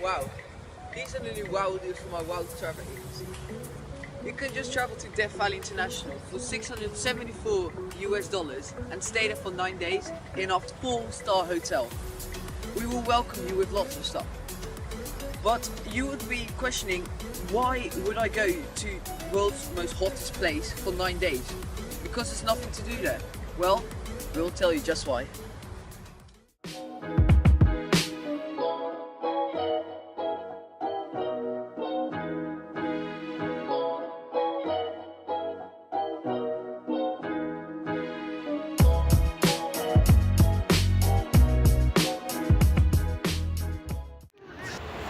Wow, these are the new wow deals from my wild travel agency. You can just travel to Death Valley International for $674 US and stay there for 9 days in our 4-star hotel. We will welcome you with lots of stuff. But you would be questioning, why would I go to world's most hottest place for 9 days? Because there's nothing to do there. Well, we'll tell you just why.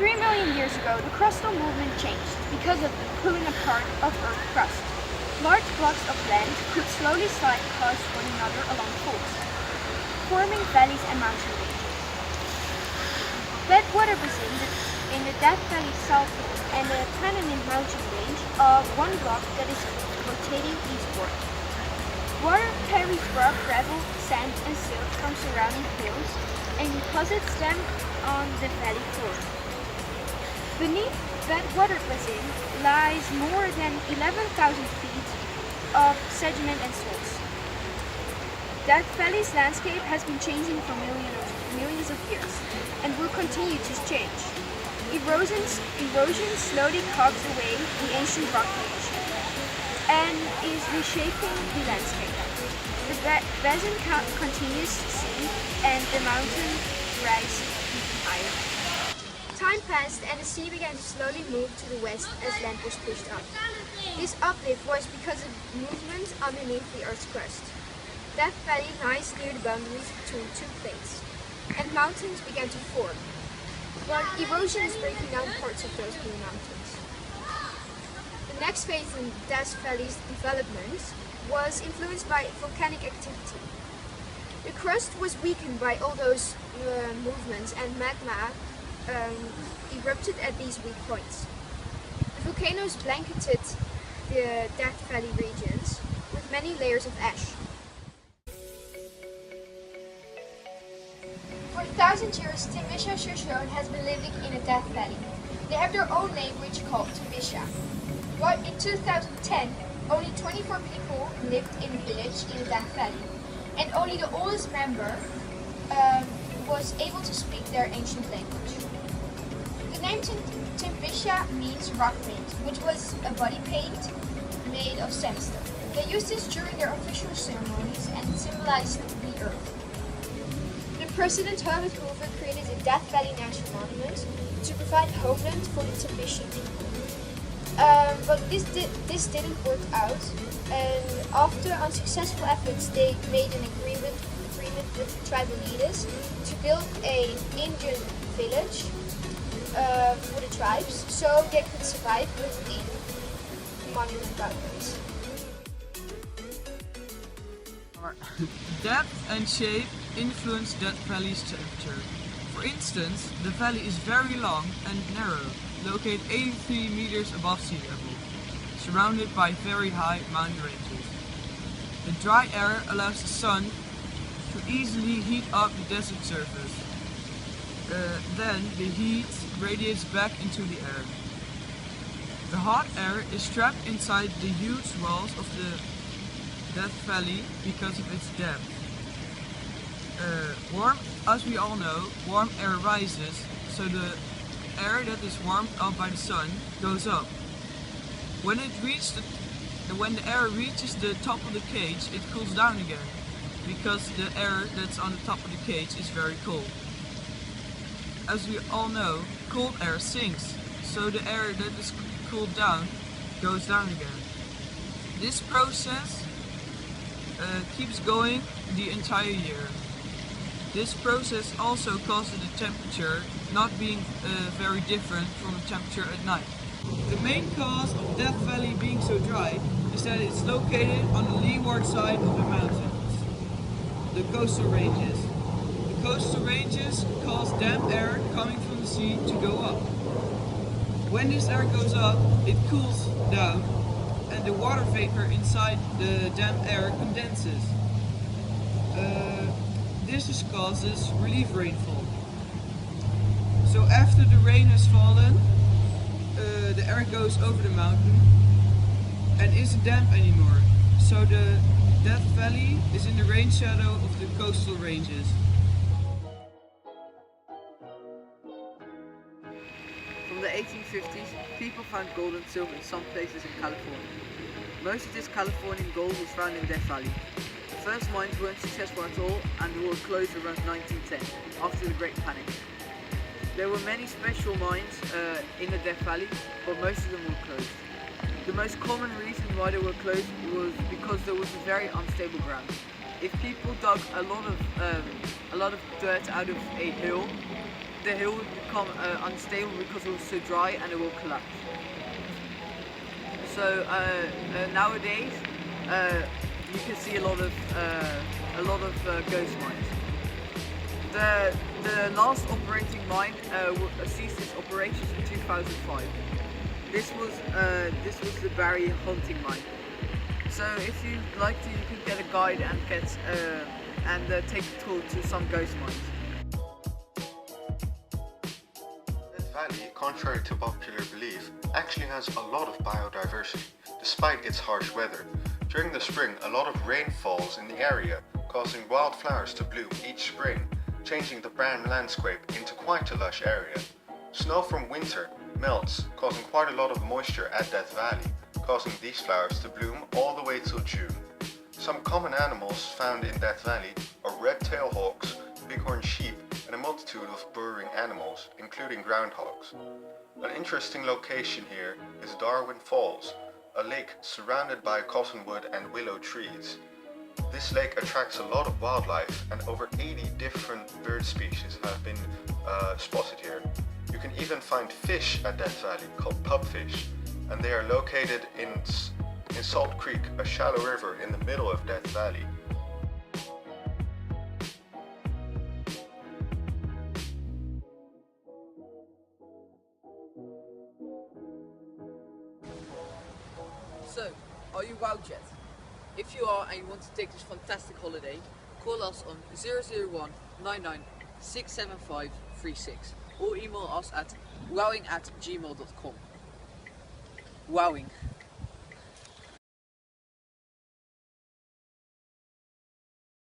3 million years ago, the crustal movement changed because of the pulling apart of Earth's crust. Large blocks of land could slowly slide across one another along faults, forming valleys and mountain ranges. Bad water basins in the Death Valley southward and the Panamint mountain range are one block that is rotating eastward. Water carries rock, gravel, sand and silt from surrounding hills and deposits them on the valley floor. Beneath that water basin lies more than 11,000 feet of sediment and salts. Death Valley's landscape has been changing for millions of years and will continue to change. Erosion slowly carves away the ancient rock formation and is reshaping the landscape. The basin continues to sink and the mountain rise even higher. Time passed and the sea began to slowly move to the west as land was pushed up. This uplift was because of movement underneath the Earth's crust. Death Valley lies near the boundaries between two plates, and mountains began to form, while erosion is breaking down parts of those new mountains. The next phase in Death Valley's development was influenced by volcanic activity. The crust was weakened by all those movements and magma erupted at these weak points. The volcanoes blanketed the Death Valley regions with many layers of ash. For thousands of years, Timbisha Shoshone has been living in the Death Valley. They have their own language called Timbisha. But in 2010, only 24 people lived in the village in the Death Valley, and only the oldest member was able to speak their ancient language. The name Timbisha means rock paint, which was a body paint made of sandstone. They used this during their official ceremonies and it symbolized the earth. The President Herbert Hoover created the Death Valley National Monument to provide homeland for the Timbisha people. But this didn't work out, and after unsuccessful efforts, they made an agreement with tribal leaders to build an Indian village for the tribes, so they could survive within the monument boundaries. Depth and shape influence Death Valley's temperature. For instance, the valley is very long and narrow, located 83 meters above sea level, surrounded by very high mountain ranges. The dry air allows the sun to easily heat up the desert surface. Then the heat radiates back into the air. The hot air is trapped inside the huge walls of the Death Valley because of its depth. As we all know, warm air rises, so the air that is warmed up by the sun goes up. When the air reaches the top of the cage, it cools down again, because the air that's on the top of the cage is very cold. As we all know, cold air sinks, so the air that is cooled down goes down again. This process keeps going the entire year. This process also causes the temperature not being very different from the temperature at night. The main cause of Death Valley being so dry is that it's located on the leeward side of the mountains, the coastal ranges. The coastal ranges cause damp air coming from the sea to go up. When this air goes up, it cools down and the water vapor inside the damp air condenses. This causes relief rainfall. So after the rain has fallen, the air goes over the mountain and isn't damp anymore. So the Death Valley is in the rain shadow of the coastal ranges. From the 1850s, people found gold and silver in some places in California. Most of this Californian gold was found in Death Valley. The first mines weren't successful at all and were closed around 1910, after the Great Panic. There were many special mines in the Death Valley, but most of them were closed. The most common reason why they were closed was because there was a very unstable ground. If people dug a lot of dirt out of a hill, the hill would become unstable because it was so dry and it will collapse. So nowadays you can see a lot of ghost mines. The last operating mine ceased its operations in 2005. This was the Barry Hunting Mine. So if you'd like to, you could get a guide and take a tour to some ghost mines. Death Valley, contrary to popular belief, actually has a lot of biodiversity, despite its harsh weather. During the spring, a lot of rain falls in the area, causing wildflowers to bloom each spring, changing the brown landscape into quite a lush area. Snow from winter melts, causing quite a lot of moisture at Death Valley, causing these flowers to bloom all the way till June. Some common animals found in Death Valley are red-tailed hawks, bighorn sheep, and a multitude of burrowing animals, including groundhogs. An interesting location here is Darwin Falls, a lake surrounded by cottonwood and willow trees. This lake attracts a lot of wildlife, and over 80 different bird species have been spotted here. You can even find fish at Death Valley called pupfish, and they are located in Salt Creek, a shallow river in the middle of Death Valley. So, are you wowed yet? If you are and you want to take this fantastic holiday, call us on 001 99 675 36 or email us at wowing@gmail.com. Wowing.